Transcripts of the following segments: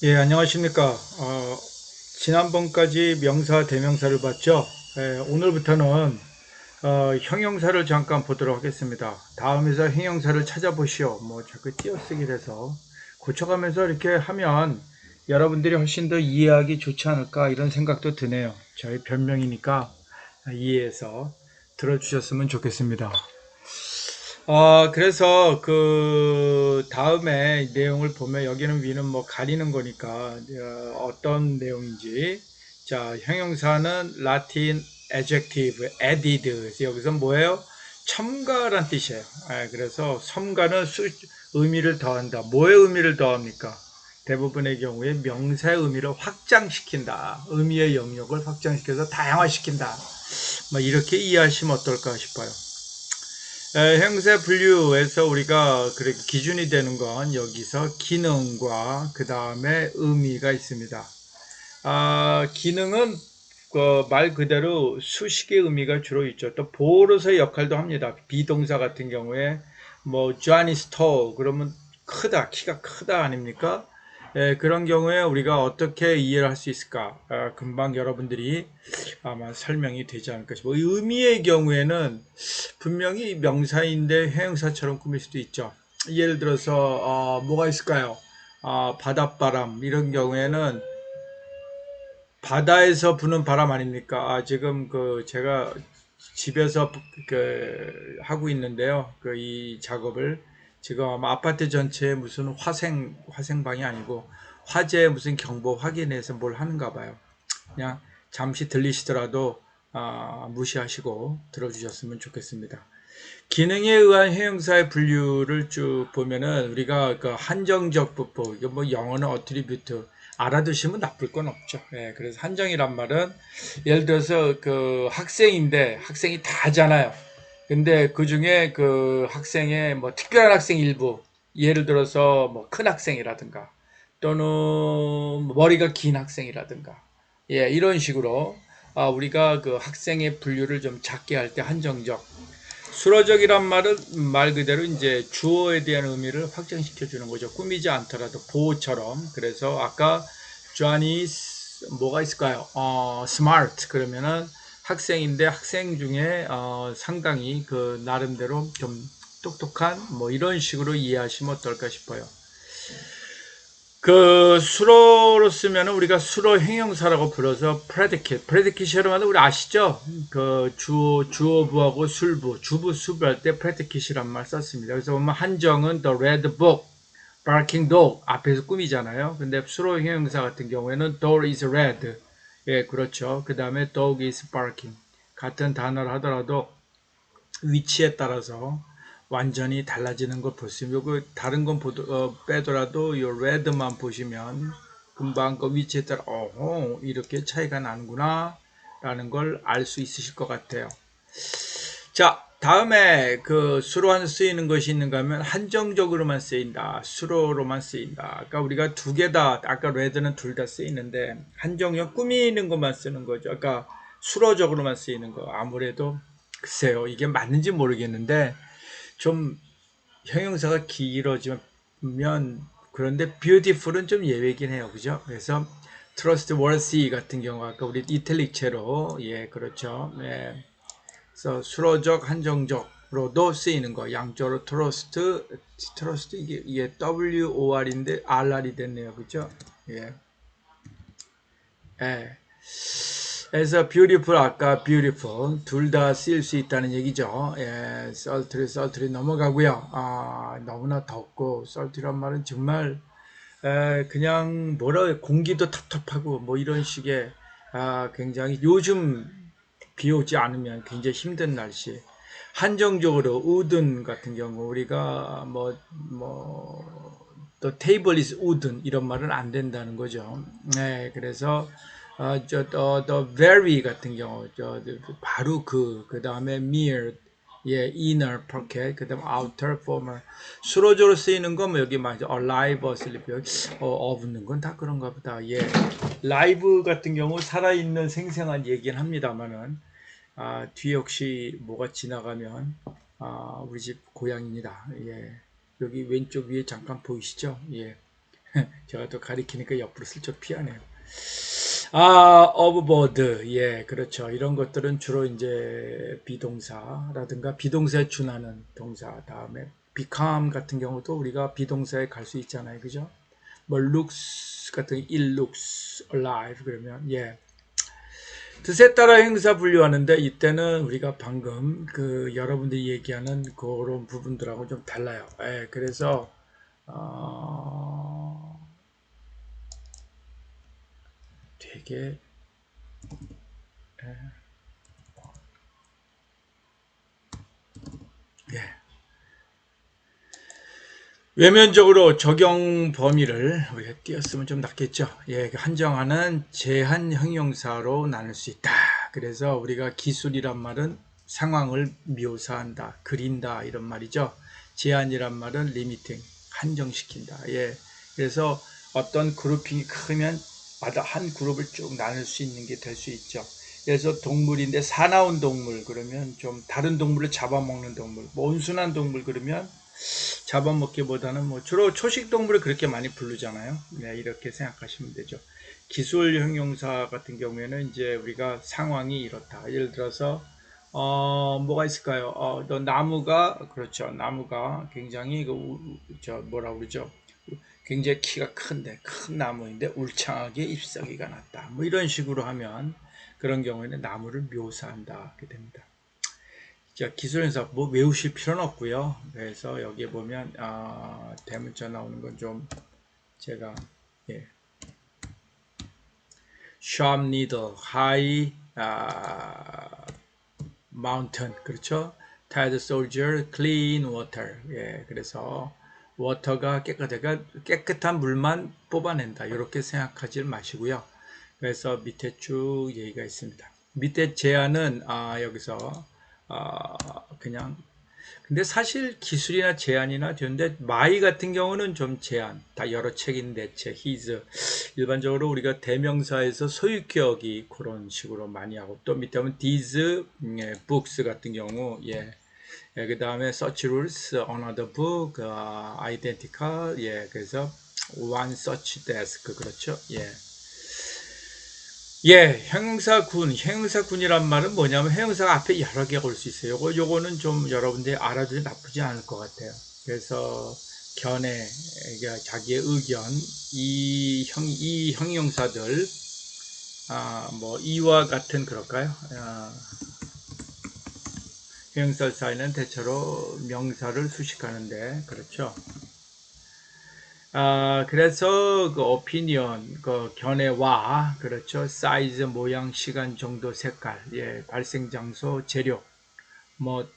예, 안녕하십니까. 지난번까지 명사, 대명사를 봤죠. 오늘부터는 형용사를 잠깐 보도록 하겠습니다. 다음에서 형용사를 찾아보시오. 뭐 자꾸 띄어쓰기를 해서 고쳐가면서 이렇게 하면 여러분들이 훨씬 더 이해하기 좋지 않을까 이런 생각도 드네요. 저희 변명이니까 이해해서 들어주셨으면 좋겠습니다. 그래서 그 다음에 내용을 보면 여기는 위는 뭐 가리는 거니까 어떤 내용인지. 자, 형용사는 라틴 adjective, added. 그래서 여기서 뭐예요? 첨가란 뜻이에요. 그래서 첨가는 의미를 더한다. 뭐의 의미를 더합니까? 대부분의 경우에 명사의 의미를 확장시킨다. 의미의 영역을 확장시켜서 다양화시킨다. 뭐 이렇게 이해하시면 어떨까 싶어요. 형세 분류에서 우리가 그렇게 기준이 되는 건 여기서 기능과 그 다음에 의미가 있습니다. 기능은 그말 그대로 수식의 의미가 주로 있죠. 또 보어로서의 역할도 합니다. 비동사 같은 경우에 뭐 Johnny is tall 그러면 크다, 키가 크다 아닙니까? 그런 경우에 우리가 어떻게 이해를 할 수 있을까? 금방 여러분들이 아마 설명이 되지 않을까 싶어요. 의미의 경우에는 분명히 명사인데 형용사처럼 꾸밀 수도 있죠. 예를 들어서 뭐가 있을까요? 바닷바람 이런 경우에는 바다에서 부는 바람 아닙니까? 지금 그 제가 집에서 그 하고 있는데요. 그 이 작업을 지금 아마 아파트 전체에 무슨 화생방이 아니고 화재 무슨 경보 확인해서 뭘 하는가 봐요. 그냥 잠시 들리시더라도 무시하시고 들어주셨으면 좋겠습니다. 기능에 의한 형용사의 분류를 쭉 보면은 우리가 그 한정적 부호, 이거 뭐 영어는 어트리뷰트 알아두시면 나쁠 건 없죠. 그래서 한정이란 말은 예를 들어서 그 학생인데 학생이 다 하잖아요. 근데 그 중에 그 학생의 뭐 특별한 학생 일부, 예를 들어서 뭐 큰 학생이라든가 또는 머리가 긴 학생이라든가, 이런 식으로 우리가 그 학생의 분류를 좀 작게 할 때 한정적. 수로적이란 말은 말 그대로 이제 주어에 대한 의미를 확장시켜 주는 거죠. 꾸미지 않더라도 보호처럼. 그래서 아까 Johnny 뭐가 있을까요? smart 그러면은 학생인데 학생 중에 상당히 그 나름대로 좀 똑똑한 뭐 이런 식으로 이해하시면 어떨까 싶어요. 그 수로로 쓰면은 우리가 수로 형용사라고 불러서 predicate이라고 하면 우리 아시죠? 그 주어부하고 술부, 주부 수부할 때 predicate이란 말 썼습니다. 그래서 보면 한정은 the red book, barking dog 앞에서 꾸미잖아요. 근데 수로 형용사 같은 경우에는 door is red. 예, 그렇죠. 그 다음에 dog is barking. 같은 단어를 하더라도 위치에 따라서 완전히 달라지는 걸 볼 수 있는 요거 다른 건 빼더라도 요 레드만 보시면 금방 그 위치에 따라 이렇게 차이가 나는구나 라는 걸 알 수 있으실 것 같아요. 자, 다음에 그 수로한 쓰이는 것이 있는가 하면 한정적으로만 쓰인다, 수로로만 쓰인다. 아까 우리가 두 개 다, 아까 레드는 둘 다 쓰이는데 한정형 꾸미는 것만 쓰는 거죠. 아까 수로적으로만 쓰이는 거. 아무래도 글쎄요, 이게 맞는지 모르겠는데 좀 형용사가 길어지면 그런데 beautiful은 좀 예외긴 해요. 그죠? 그래서 trustworthy 같은 경우 아까 우리 이탈릭체로, 그렇죠. 그래서 수로적, 한정적으로도 쓰이는 거. 양쪽으로 trust 이게 WOR인데 RR이 됐네요. 그죠? 예. 예. 그래서 beautiful 아까 beautiful 둘 다 쓰일 수 있다는 얘기죠. sultry 넘어가고요. 너무나 덥고 sultry란 말은 정말 그냥 뭐라 공기도 텁텁하고 뭐 이런 식의 굉장히 요즘 비 오지 않으면 굉장히 힘든 날씨. 한정적으로 우든 같은 경우 우리가 또 table is wooden 이런 말은 안 된다는 거죠. 그래서 the very 같은 경우 바로 그 다음에 mere, inner pocket, 그 다음 outer former. 수로적으로 쓰이는 건 뭐 여기 맞아. alive, asleep, 없는 건 다 그런가 보다. live 같은 경우 살아있는 생생한 얘기는 합니다만은 뒤에 혹시 뭐가 지나가면 우리 집 고양이입니다. 여기 왼쪽 위에 잠깐 보이시죠? 제가 또 가리키니까 옆으로 슬쩍 피하네요. 아, overboard. 예, 그렇죠. 이런 것들은 주로 이제 비동사라든가 비동사에 준하는 동사. 다음에 become 같은 경우도 우리가 비동사에 갈 수 있잖아요. 그죠? 뭐 looks 같은 it looks alive 그러면 예. 뜻에 따라 행사 분류하는데 이때는 우리가 방금 그 여러분들이 얘기하는 그런 부분들하고 좀 달라요. 예, 그래서 어, 되게 예. 외면적으로 적용 범위를 우리가 띄었으면 좀 낫겠죠. 예, 한정하는 제한 형용사로 나눌 수 있다. 그래서 우리가 기술이란 말은 상황을 묘사한다, 그린다 이런 말이죠. 제한이란 말은 리미팅, 한정시킨다. 예, 그래서 어떤 그룹핑이 크면 마다 한 그룹을 쭉 나눌 수 있는 게 될 수 있죠. 그래서 동물인데 사나운 동물 그러면 좀 다른 동물을 잡아먹는 동물, 뭐 온순한 동물 그러면 잡아먹기보다는 뭐 주로 초식 동물을 그렇게 많이 부르잖아요. 네, 이렇게 생각하시면 되죠. 기술 형용사 같은 경우에는 이제 우리가 상황이 이렇다. 예를 들어서 뭐가 있을까요? 너 나무가 그렇죠. 나무가 굉장히 저 뭐라 그러죠? 굉장히 키가 큰데 큰 나무인데 울창하게 잎사귀가 났다. 뭐 이런 식으로 하면 그런 경우에는 나무를 묘사한다. 게 됩니다. 기술연사 뭐 외우실 필요는 없고요. 그래서 여기에 보면 대문자 나오는 건 좀 제가 예. sharp needle, high mountain 그렇죠? tired soldier, clean water 예, 그래서 워터가 깨끗한 물만 뽑아낸다 이렇게 생각하지 마시고요. 그래서 밑에 쭉 얘기가 있습니다. 밑에 제안은 여기서 그냥 근데 사실 기술이나 제안이나 되는데 마이 같은 경우는 좀 제한 다 여러 책인데 책 his 일반적으로 우리가 대명사에서 소유격이 그런 식으로 많이 하고 또 밑에 하면 these books 같은 경우 그 다음에 search rules another book identical 그래서 one search desk 그렇죠 형용사군이란 말은 뭐냐면 형용사가 앞에 여러 개가 올 수 있어요. 요거는 좀 여러분들이 알아두면 나쁘지 않을 것 같아요. 그래서 견해, 그러니까 자기의 의견, 이 형용사들, 뭐 이와 같은 그럴까요? 형용사 사이는 대체로 명사를 수식하는데 그렇죠. 그래서 그 오피니언, 그 견해와 그렇죠. 사이즈, 모양, 시간, 정도, 색깔, 발생 장소, 재료, 뭐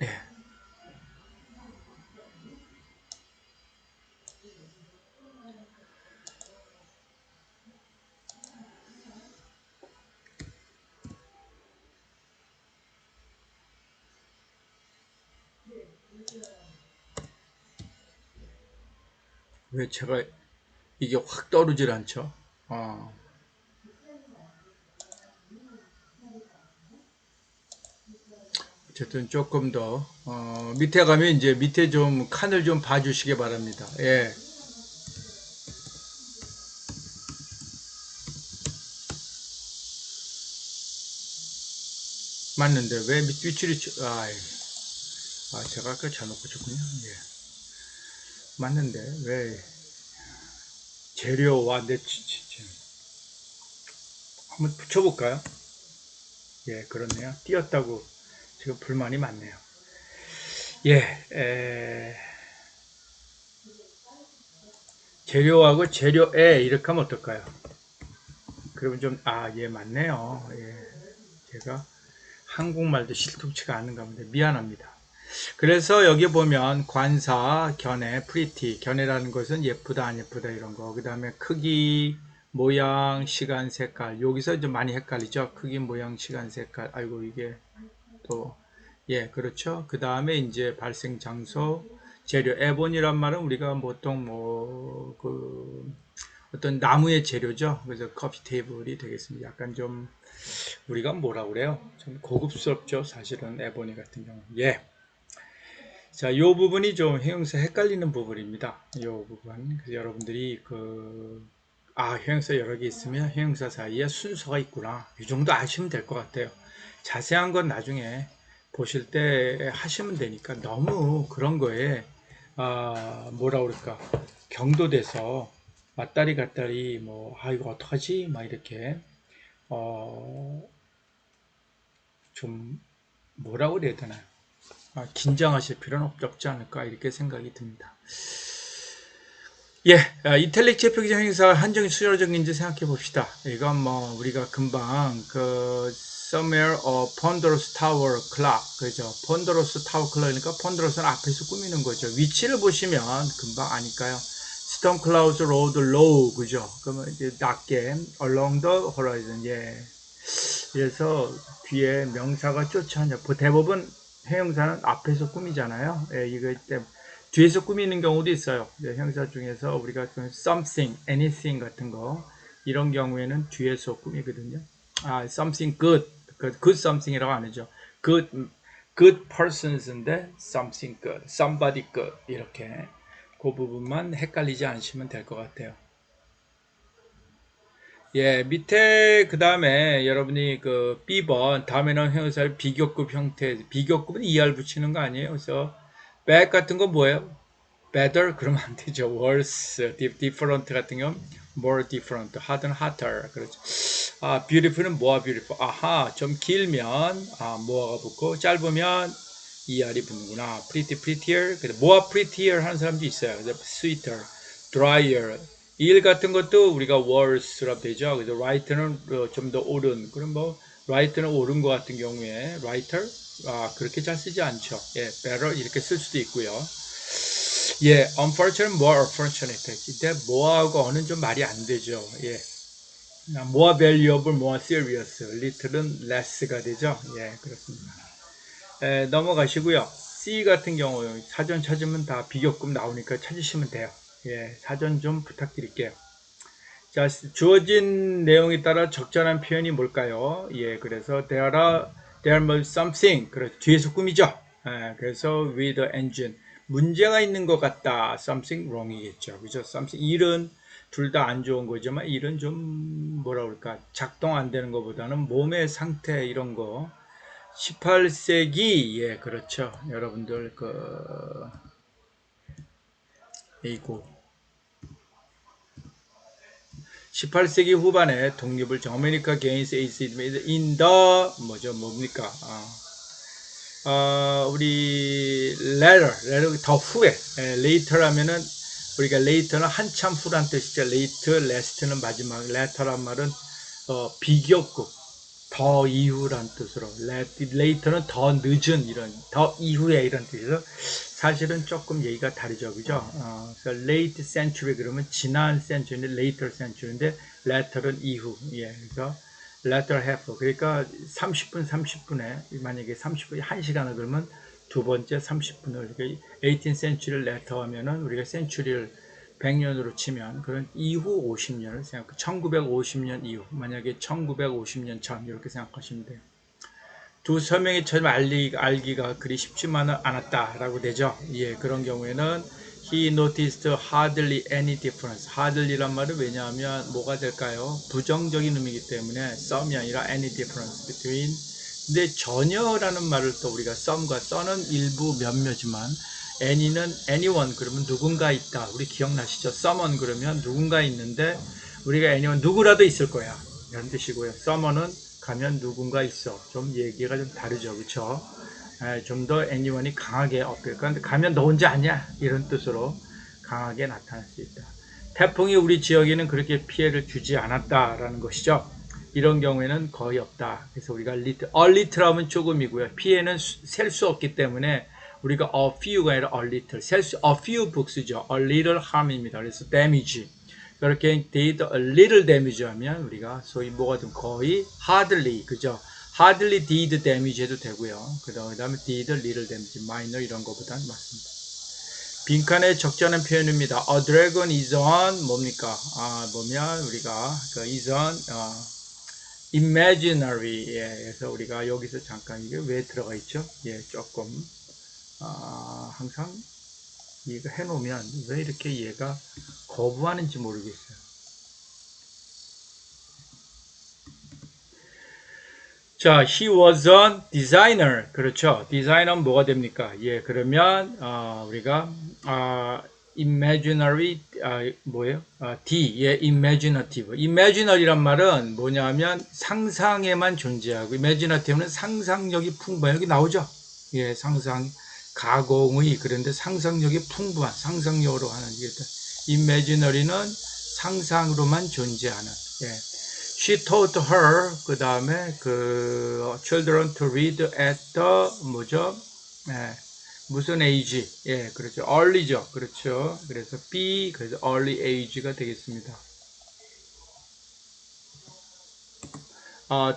예. 왜 제가 이게 확 떠오르질 않죠? 어, 어쨌든 조금 더 밑에 가면 이제 밑에 좀 칸을 좀 봐주시기 바랍니다. 예, 맞는데 왜 밑줄이 제가 아까 잘못 고쳤군요. 예, 맞는데 왜 재료와 한번 붙여볼까요? 예, 그렇네요. 띄었다고 지금 불만이 많네요. 예, 재료하고 재료에 이렇게 하면 어떨까요? 그러면 좀, 예, 맞네요. 예, 제가 한국말도 실통치가 않은가 본데 미안합니다. 그래서 여기 보면 관사, 견해, 프리티, 견해라는 것은 예쁘다, 안 예쁘다 이런 거. 그 다음에 크기, 모양, 시간, 색깔. 여기서 좀 많이 헷갈리죠. 크기, 모양, 시간, 색깔. 아이고 이게 또 그렇죠. 그 다음에 이제 발생 장소, 재료. 에본이란 말은 우리가 보통 어떤 나무의 재료죠. 그래서 커피 테이블이 되겠습니다. 약간 좀 우리가 뭐라 그래요? 좀 고급스럽죠. 사실은 에보니 같은 경우. 예. 자, 요 부분이 좀 형용사 헷갈리는 부분입니다. 요 부분. 그래서 여러분들이 형용사 여러 개 있으면 형용사 사이에 순서가 있구나. 이 정도 아시면 될 것 같아요. 자세한 건 나중에 보실 때 하시면 되니까 너무 그런 거에, 뭐라 그럴까. 경도돼서 왔다리 갔다리 이거 어떡하지? 막 이렇게, 어, 좀, 뭐라고 그래야 되나요? 긴장하실 필요는 없지 않을까 이렇게 생각이 듭니다. 예, 인텔렉츄얼 표기적 행사 한정이 수요적인지 생각해 봅시다. 이건 우리가 금방 somewhere ponderous tower clock 그죠? ponderous tower clock이니까 ponderous는 앞에서 꾸미는 거죠. 위치를 보시면 금방 아니까요. storm clouds rolled low 그죠? 그러면 이제 낮게 along the horizon 예. 그래서 뒤에 명사가 쫓아오냐. 대부분 형용사는 앞에서 꾸미잖아요. 예, 이거 때 뒤에서 꾸미는 경우도 있어요. 형사 중에서 우리가 something, anything 같은 거 이런 경우에는 뒤에서 꾸미거든요. something good, good something이라고 안 하죠. good persons인데 something good, somebody good 이렇게 그 부분만 헷갈리지 않으시면 될 것 같아요. 예, 밑에 그 다음에 여러분이 B번 다음에는 형용사를 비교급 형태, 비교급은 ER 붙이는 거 아니에요? 그래서 bad 같은 거 뭐예요? better 그러면 안 되죠. worse, different 같은 경우는 more different, harden, hotter 그렇죠. beautiful은 뭐가 beautiful? 아하, 좀 길면 뭐가 붙고 짧으면 ER이 붙는구나. pretty, prettier, 뭐가 prettier 하는 사람도 있어요. 그래서 sweeter, drier 일 같은 것도 우리가 worse라고 되죠. 그래서 writer는 좀 더 옳은. 그럼 writer는 옳은 것 같은 경우에 writer 그렇게 잘 쓰지 않죠. 예, better 이렇게 쓸 수도 있고요. 예, unfortunate, more unfortunate. 이때 뭐하고 어는 좀 말이 안 되죠. 예, more valuable, more serious. little은 less가 되죠. 예, 그렇습니다. 넘어가시고요. C 같은 경우 사전 찾으면 다 비교급 나오니까 찾으시면 돼요. 예, 사전 좀 부탁드릴게요. 자, 주어진 내용에 따라 적절한 표현이 뭘까요? 예, 그래서 there must something. 그래서 뒤에서 꾸미죠. 예, 그래서 with the engine. 문제가 있는 것 같다. something wrong이겠죠. 그죠? something. 일은 둘 다 안 좋은 거지만 일은 좀 뭐라 그럴까. 작동 안 되는 것보다는 몸의 상태 이런 거. 18세기, 예, 그렇죠. 여러분들, 이고 18세기 후반에 독립을 아메리카 게인스 에이스 in the 뭡니까? 우리 later 더 후에 later 하면은 우리가 later는 한참 후란 뜻이죠. later, last는 마지막, later란 말은 비교급 더 이후란 뜻으로 later는 더 늦은 이런 더 이후에 이런 뜻이죠. 사실은 조금 얘기가 다르죠, 그죠? 그래서 late century 그러면 지난 century인데 later century인데 latter은 이후, 예, 그래서 latter half 그러니까 30분에 만약에 30분 1시간을 그러면 두 번째 30분을 18th century later 하면은 우리가 century를 100년으로 치면 그런 이후 50년을 생각해 1950년 이후 만약에 1950년 전 이렇게 생각하시면 돼요. 두 설명이 처음 알기가 그리 쉽지만은 않았다라고 되죠. 예, 그런 경우에는 he noticed hardly any difference. hardly란 말은 왜냐하면 뭐가 될까요? 부정적인 의미이기 때문에 some이 아니라 any difference between. 근데 전혀라는 말을 또 우리가 some과 some는 일부 몇몇이지만 any는 anyone 그러면 누군가 있다. 우리 기억나시죠? someone 그러면 누군가 있는데 우리가 anyone 누구라도 있을 거야. 이런 뜻이고요. someone은 가면 누군가 있어. 좀 얘기가 좀 다르죠. 그쵸? 좀 더 anyone이 강하게 어필. 그런데 가면 너 혼자 아니야. 이런 뜻으로 강하게 나타날 수 있다. 태풍이 우리 지역에는 그렇게 피해를 주지 않았다라는 것이죠. 이런 경우에는 거의 없다. 그래서 우리가 little 하면 조금이고요. 피해는 셀 수 없기 때문에 우리가 a few가 아니라 a little. a few books죠. a little harm입니다. 그래서 damage. 그렇게 did a little damage 하면 우리가 소위 뭐가 좀 거의 hardly 그죠? hardly did damage 해도 되고요. 그 다음에 did a little damage, minor 이런 거보다는 맞습니다. 빈칸에 적자는 표현입니다. A dragon is on 뭡니까? 뭐면 우리가 그 is on imaginary. 예, 그래서 우리가 여기서 잠깐 이게 왜 들어가 있죠? 예, 조금 항상 이거 해놓으면 왜 이렇게 얘가 거부하는지 모르겠어요. 자, he was a designer. 그렇죠. 디자이너는 뭐가 됩니까? 예, 그러면 우리가 imaginary 뭐예요? D, 예, imaginative. imaginary란 말은 뭐냐면 상상에만 존재하고 imaginative는 상상력이 풍부한 여기 나오죠. 예, 가공의 그런데 상상력이 풍부한 상상력으로 하는 imaginary는 상상으로만 존재하는. 예. She taught her 그 다음에 그 children to read at the 뭐죠? 예, 무슨 age? 예, 그렇죠. early죠. 그렇죠. 그래서 B 그래서 early age가 되겠습니다.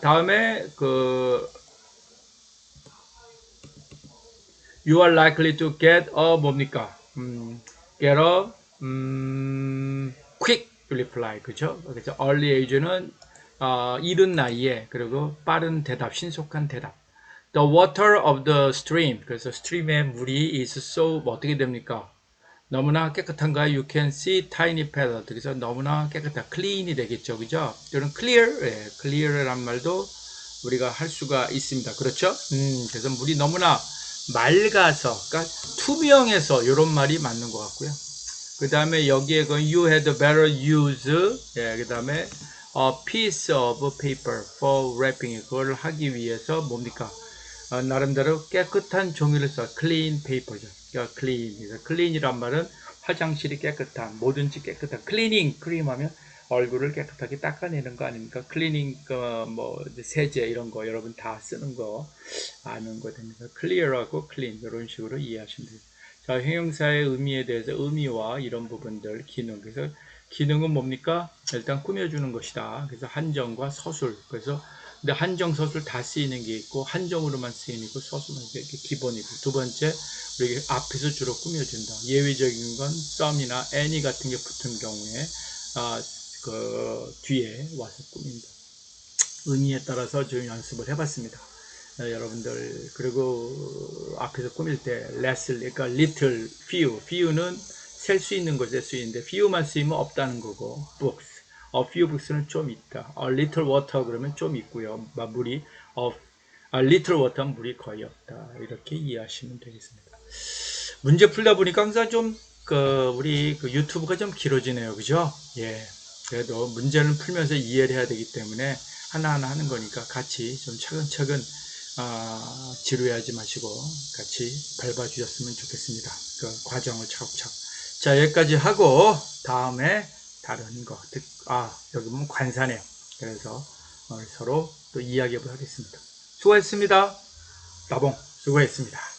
다음에 그 you are likely to get a 뭡니까? get a quick reply 그죠? 그래서 early age는 이른 나이에 그리고 빠른 대답, 신속한 대답. The water of the stream. 그래서 stream의 물이 is so 어떻게 됩니까? 너무나 깨끗한가요? You can see tiny paddle. 그래서 너무나 깨끗한 clean이 되겠죠, 그죠? 이런 clear, 예, clear란 말도 우리가 할 수가 있습니다. 그렇죠? 그래서 물이 너무나 맑아서, 그러니까 투명해서 이런 말이 맞는 것 같고요. 그 다음에 여기에 그 you had better use, 예, 그 다음에 a piece of paper for wrapping. 그걸 하기 위해서 뭡니까? 나름대로 깨끗한 종이를 써. clean paper죠. 그러니까 clean. clean이란 말은 화장실이 깨끗한, 뭐든지 깨끗한. cleaning, clean하면 얼굴을 깨끗하게 닦아내는 거 아닙니까? cleaning, 뭐, 세제 이런 거 여러분 다 쓰는 거 아는 거 됩니다. clear하고 clean 이런 식으로 이해하시면 됩니다. 자, 형용사의 의미에 대해서 의미와 이런 부분들, 기능. 그래서 기능은 뭡니까? 일단 꾸며주는 것이다. 그래서 한정과 서술. 그래서 근데 한정, 서술 다 쓰이는 게 있고 한정으로만 쓰이는 거 서술만 쓰이는 게 기본이고 두 번째 우리 앞에서 주로 꾸며준다. 예외적인 건 some이나 any 같은 게 붙은 경우에 그 뒤에 와서 꾸민다. 의미에 따라서 좀 연습을 해봤습니다. 여러분들 그리고 앞에서 꾸밀 때 less, 그러니까 little, few는 셀 수 있는 거 셀 수 있는데 few만 쓰이면 없다는 거고 books, a few books는 좀 있다. a little water 그러면 좀 있고요. 물이 a little water는 물이 거의 없다. 이렇게 이해하시면 되겠습니다. 문제 풀다 보니까 항상 좀 우리 유튜브가 좀 길어지네요. 그죠? 예. 그래도 문제를 풀면서 이해를 해야 되기 때문에 하나하나 하는 거니까 같이 좀 차근차근 지루해하지 마시고 같이 밟아주셨으면 좋겠습니다. 그 과정을 차곡차곡. 자, 여기까지 하고 다음에 다른 거. 여기 보면 관사네요. 그래서 서로 또 이야기해 보겠습니다. 수고했습니다. 나봉 수고했습니다.